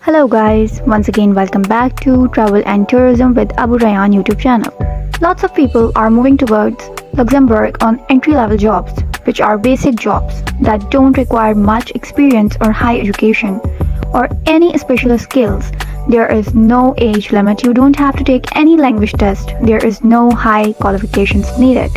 Hello guys, once again welcome back to Travel and Tourism with Abu Rayyan YouTube channel. Lots of people are moving towards Luxembourg on entry-level jobs, which are basic jobs that don't require much experience or high education or any special skills. There is no age limit, you don't have to take any language test, there is no high qualifications needed.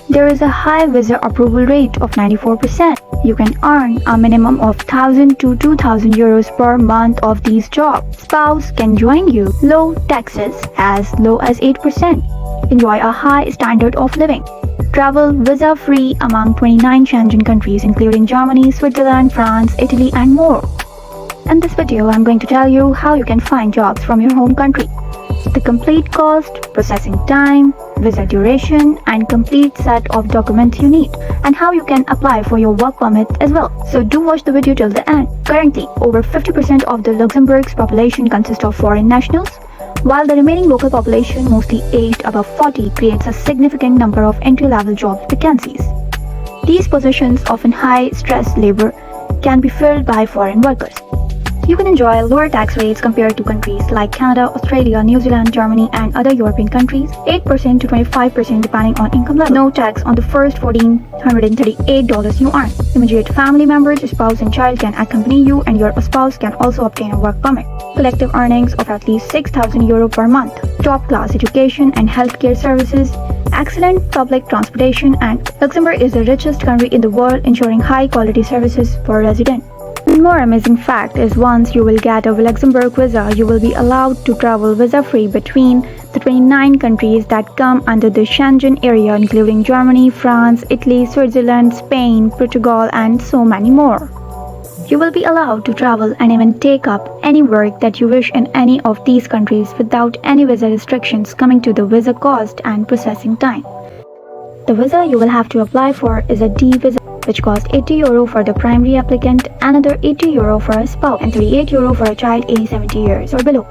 There is a high visa approval rate of 94%. You can earn a minimum of 1,000 to 2,000 euros per month of these jobs. Spouse can join you. Low taxes as low as 8%. Enjoy a high standard of living. Travel visa-free among 29 Schengen countries including Germany, Switzerland, France, Italy and more. In this video, I'm going to tell you how you can find jobs from your home country. The complete cost, processing time, visa duration and complete set of documents you need, and how you can apply for your work permit as well. So do watch the video till the end. Currently, over 50% of the Luxembourg's population consists of foreign nationals, while the remaining local population, mostly aged above 40, creates a significant number of entry-level job vacancies. These positions, often high-stress labor, can be filled by foreign workers. You can enjoy lower tax rates compared to countries like Canada, Australia, New Zealand, Germany and other European countries, 8% to 25% depending on income level. No tax on the first $1,438 you earn. Immediate family members, spouse and child can accompany you, and your spouse can also obtain a work permit. Collective earnings of at least 6,000 euro per month. Top class education and healthcare services. Excellent public transportation, and Luxembourg is the richest country in the world, ensuring high quality services for residents. One more amazing fact is once you will get a Luxembourg visa, you will be allowed to travel visa-free between the 29 countries that come under the Schengen area including Germany, France, Italy, Switzerland, Spain, Portugal and so many more. You will be allowed to travel and even take up any work that you wish in any of these countries without any visa restrictions coming to the visa cost and processing time. The visa you will have to apply for is a D visa, which costs 80 euro for the primary applicant, another 80 euro for a spouse, and 38 euro for a child aged 70 years or below.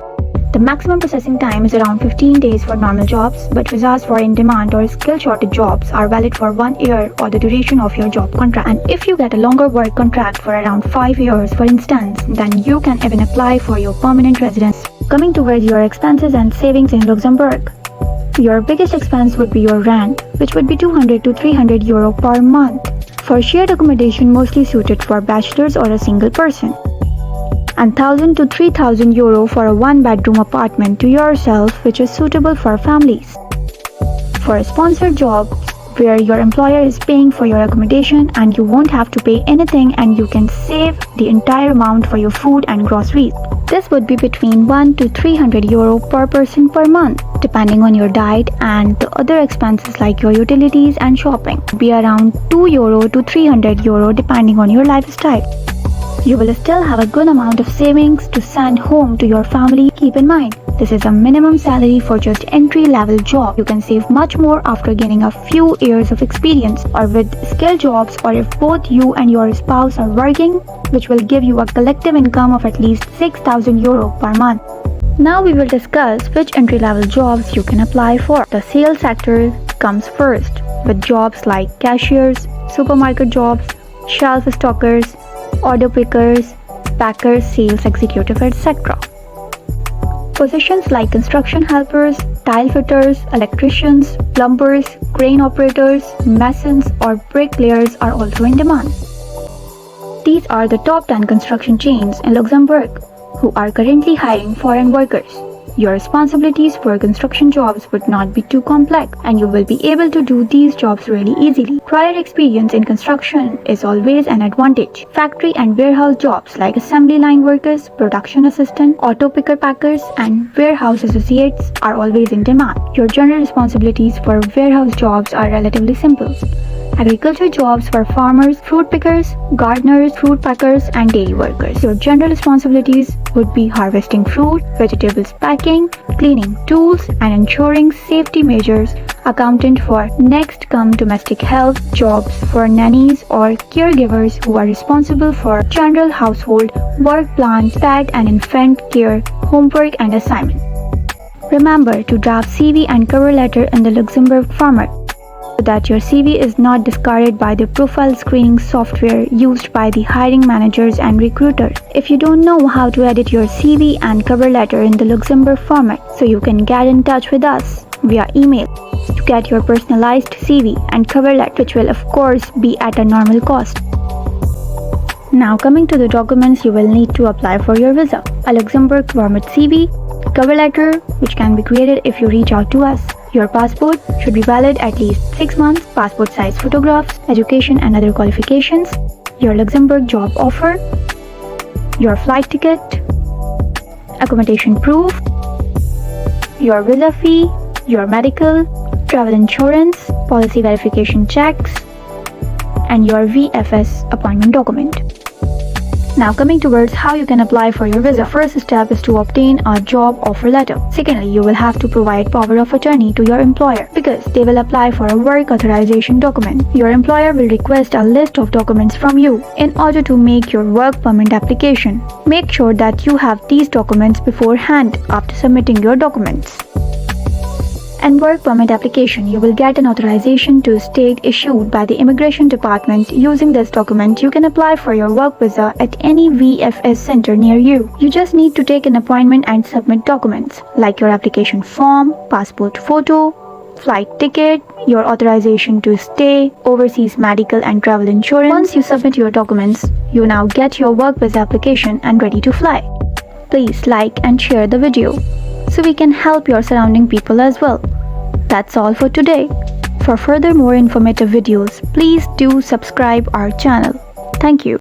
The maximum processing time is around 15 days for normal jobs, but visas for in-demand or skill-shortage jobs are valid for 1 year or the duration of your job contract. And if you get a longer work contract for around 5 years, for instance, then you can even apply for your permanent residence. Coming towards your expenses and savings in Luxembourg, your biggest expense would be your rent, which would be 200 to 300 euro per month. For shared accommodation mostly suited for bachelors or a single person, and 1,000 to 3,000 euro for a one-bedroom apartment to yourself, which is suitable for families. For a sponsored job where your employer is paying for your accommodation and you won't have to pay anything, and you can save the entire amount for your food and groceries. This would be between 1 to 300 euro per person per month, depending on your diet, and the other expenses like your utilities and shopping would be around 2 euro to 300 euro depending on your lifestyle. You will still have a good amount of savings to send home to your family. Keep in mind, this is a minimum salary for just entry-level job. You can save much more after gaining a few years of experience or with skill jobs, or if both you and your spouse are working, which will give you a collective income of at least 6,000 euro per month. Now we will discuss which entry-level jobs you can apply for. The sales sector comes first, with jobs like cashiers, supermarket jobs, shelf stockers, order pickers, packers, sales executive, etc. Positions like construction helpers, tile fitters, electricians, plumbers, crane operators, masons or bricklayers are also in demand. These are the top 10 construction chains in Luxembourg who are currently hiring foreign workers. Your responsibilities for construction jobs would not be too complex, and you will be able to do these jobs really easily. Prior experience in construction is always an advantage. Factory and warehouse jobs like assembly line workers, production assistant, auto picker packers, and warehouse associates are always in demand. Your general responsibilities for warehouse jobs are relatively simple. Agriculture jobs for farmers, fruit pickers, gardeners, fruit packers, and dairy workers. Your general responsibilities would be harvesting fruit, vegetables packing, cleaning tools, and ensuring safety measures. Accountant for next come domestic health jobs for nannies or caregivers who are responsible for general household work, plant, pet and infant care, homework and assignment. Remember to draft CV and cover letter in the Luxembourg format. that your CV is not discarded by the profile screening software used by the hiring managers and recruiters. If you don't know how to edit your CV and cover letter in the Luxembourg format, so you can get in touch with us via email to get your personalized CV and cover letter, which will of course be at a normal cost. Now coming to the documents you will need to apply for your visa. A Luxembourg format CV, cover letter which can be created if you reach out to us. Your passport should be valid at least 6 months, passport size photographs, education and other qualifications, your Luxembourg job offer, your flight ticket, accommodation proof, your visa fee, your medical, travel insurance, policy verification checks, and your VFS appointment document. Now coming towards how you can apply for your visa. First step is to obtain a job offer letter. Secondly, you will have to provide power of attorney to your employer because they will apply for a work authorization document. Your employer will request a list of documents from you in order to make your work permit application. Make sure that you have these documents beforehand after submitting your documents. And work permit application, you will get an authorization to stay issued by the immigration department. Using this document, you can apply for your work visa at any VFS center near you. You just need to take an appointment and submit documents like your application form, passport photo, flight ticket, your authorization to stay, overseas medical and travel insurance. Once you submit your documents, you now get your work visa application and ready to fly. Please like and share the video so we can help your surrounding people as well. That's all for today. For further more informative videos, please do subscribe our channel. Thank you.